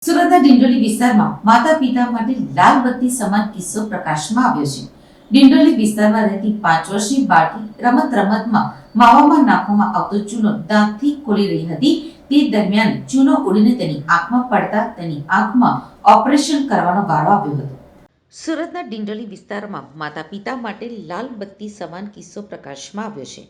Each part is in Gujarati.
સુરતના ડિંડોલી વિસ્તારમાં માતા પિતા માટે લાલ બત્તી સમાન કિસ્સો પ્રકાશમાં આવ્યો છે. ડિંડોલી વિસ્તારમાં રહેતી 5 વર્ષની બાળકી રમતમાં માવામાં નાખવામાં આવતો ચૂનો દાંતથી ખોલી રહી હતી. તે દરમિયાન ચૂનો ઉડીને તેની આંખમાં પડતા તેની આંખમાં ઓપરેશન કરવાનો વારો આવ્યો હતો. સુરતના ડિંડોલી વિસ્તારમાં માતા પિતા માટે લાલ બત્તી સમાન કિસ્સો પ્રકાશમાં આવ્યો છે.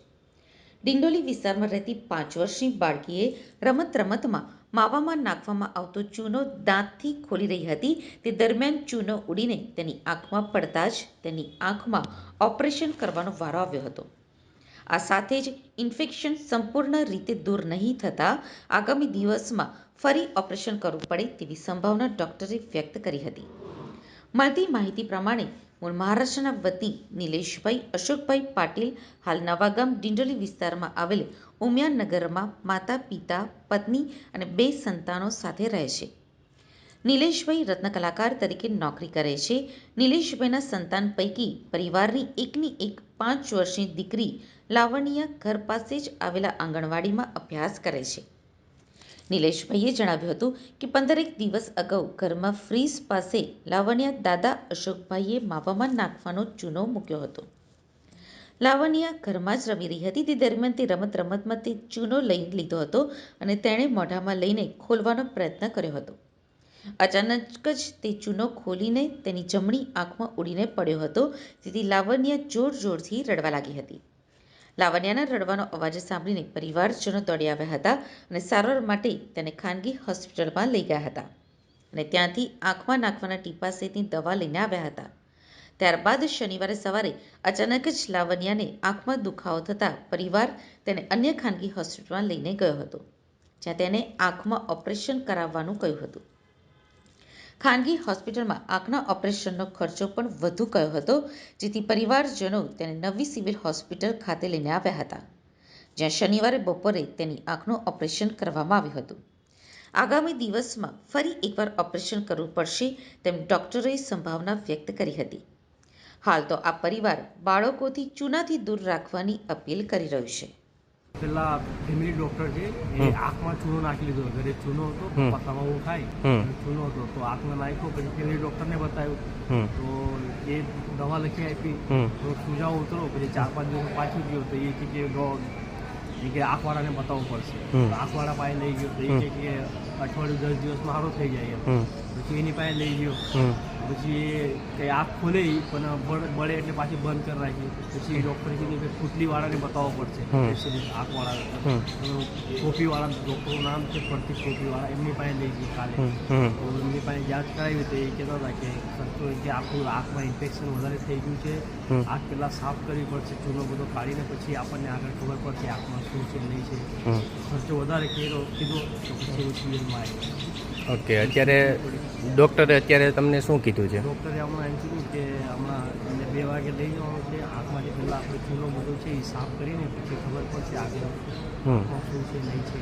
ડિંડોલી વિસ્તારમાં રહેતી 5 વર્ષની બાળકીએ રમતમાં માવામાં નાખવામાં આવતો ચૂનો દાંતથી ખોલી રહી હતી. તે દરમિયાન ચૂનો ઉડીને તેની આંખમાં પડતા જ તેની આંખમાં ઓપરેશન કરવાનો વારો આવ્યો હતો. આ સાથે જ ઇન્ફેક્શન સંપૂર્ણ રીતે દૂર નહીં થતાં આગામી દિવસમાં ફરી ઓપરેશન કરવું પડે તેવી સંભાવના ડોક્ટરે વ્યક્ત કરી હતી. મળતી માહિતી પ્રમાણે મૂળ મહારાષ્ટ્રના વતની નિલેશભાઈ અશોકભાઈ પાટીલ હાલ નવાગામ ડિંડોલી વિસ્તારમાં આવેલ ઉમિયાનગરમાં માતા પિતા પત્ની અને 2 સંતાનો સાથે રહે છે. નિલેશભાઈ રત્ન કલાકાર તરીકે નોકરી કરે છે. નિલેશભાઈના સંતાન પૈકી પરિવારની એકની એક 5 વર્ષની દીકરી લાવણ્યા ઘર પાસે જ આવેલા આંગણવાડીમાં અભ્યાસ કરે છે. નિલેશભાઈએ જણાવ્યું હતું કે 15 દિવસ અગાઉ ઘરમાં ફ્રીજ પાસે લાવણ્યા દાદા અશોકભાઈએ માવામાં નાખવાનો ચૂનો મૂક્યો હતો. લાવણ્યા ઘરમાં જ રમી રહી હતી. તે દરમિયાન તે રમતમાં તે ચૂનો લઈ લીધો હતો અને તેણે મોઢામાં લઈને ખોલવાનો પ્રયત્ન કર્યો હતો. અચાનક જ તે ચૂનો ખોલીને તેની જમણી આંખમાં ઉડીને પડ્યો હતો. તેથી લાવણ્યા જોરથી રડવા લાગી હતી. લાવણ્યાના રડવાનો અવાજ સાંભળીને પરિવારજનો દોડી આવ્યા હતા અને સારવાર માટે તેને ખાનગી હોસ્પિટલમાં લઈ ગયા હતા અને ત્યાંથી આંખમાં નાખવાના ટીપા સહિતની દવા લઈને આવ્યા હતા. ત્યારબાદ શનિવારે સવારે અચાનક જ લાવણ્યાને આંખમાં દુખાવો થતાં પરિવાર તેને અન્ય ખાનગી હોસ્પિટલમાં લઈને ગયો હતો, જ્યાં તેને આંખમાં ઓપરેશન કરાવવાનું કહ્યું હતું. ખાનગી હોસ્પિટલમાં આંખના ઓપરેશનનો ખર્ચો પણ વધુ કહ્યો હતો, જેથી પરિવારજનો તેને નવી સિવિલ હોસ્પિટલ ખાતે લઈને આવ્યા હતા, જ્યાં શનિવારે બપોરે તેની આંખનું ઓપરેશન કરવામાં આવ્યું હતું. આગામી દિવસમાં ફરી એકવાર ઓપરેશન કરવું પડશે તેમ ડોક્ટરોએ સંભાવના વ્યક્ત કરી હતી. હાલ તો આ પરિવાર બાળકોથી ચૂનાથી દૂર રાખવાની અપીલ કરી રહ્યું છે. પેલા ફેમિલી ડોક્ટર છે એ આંખમાં ચૂનો નાખી લીધો. ઘરે ચૂનો હતો, પપ્પામાં હું ખાય ચૂનો હતો તો આંખમાં નાખ્યો. પછી ફેમિલી ડોક્ટરને બતાવ્યું તો એ દવા લખી આપી તો સુજાવ ઉતરો. પછી 4-5 દિવસ પાછું ગયો તો એ કે આંખવાળાને બતાવવું પડશે. આંખવાળા પાસે લઈ ગયો તો એ કે અઠવાડિયું 10 દિવસમાં સારો થઈ જાય એમ. પછી એની પાસે લઈ ગયો. પછી એ આંખ ખોલે પણ બળે એટલે પાછી બંધ કરી રાખી. પછી ડૉક્ટર કીધું કે ફૂટલીવાળાને બતાવવો પડશે. આંખવાળા ટોપીવાળા ડૉક્ટરનું નામ છે પ્રતિક ટોપીવાળા, એમની પાસે લઈ ગઈ કાલે. તો એમની પાસે જાંચ કરાવી તો એ કહેતા હતા કે ખર્ચો કે આખું આંખમાં ઇન્ફેક્શન વધારે થઈ ગયું છે, આંખ પહેલાં સાફ કરવી પડશે, ચૂનો બધો કાઢીને પછી આપણને આગળ ખબર પડશે આંખમાં શું છે નહીં છે. ખર્ચો વધારે કીધો તો પછી સિવિલમાં આવી. ઓકે, ડૉક્ટરે તમને શું કીધું છે? ડૉક્ટરે હમણાં એમ કીધું કે હમણાં 2 વાગે લઈ જવાનું છે. આંખમાંથી પહેલાં આપણે ચૂનો બધો છે એ સાફ કરીને પછી ખબર પડશે આગળ શું છે નહીં છે.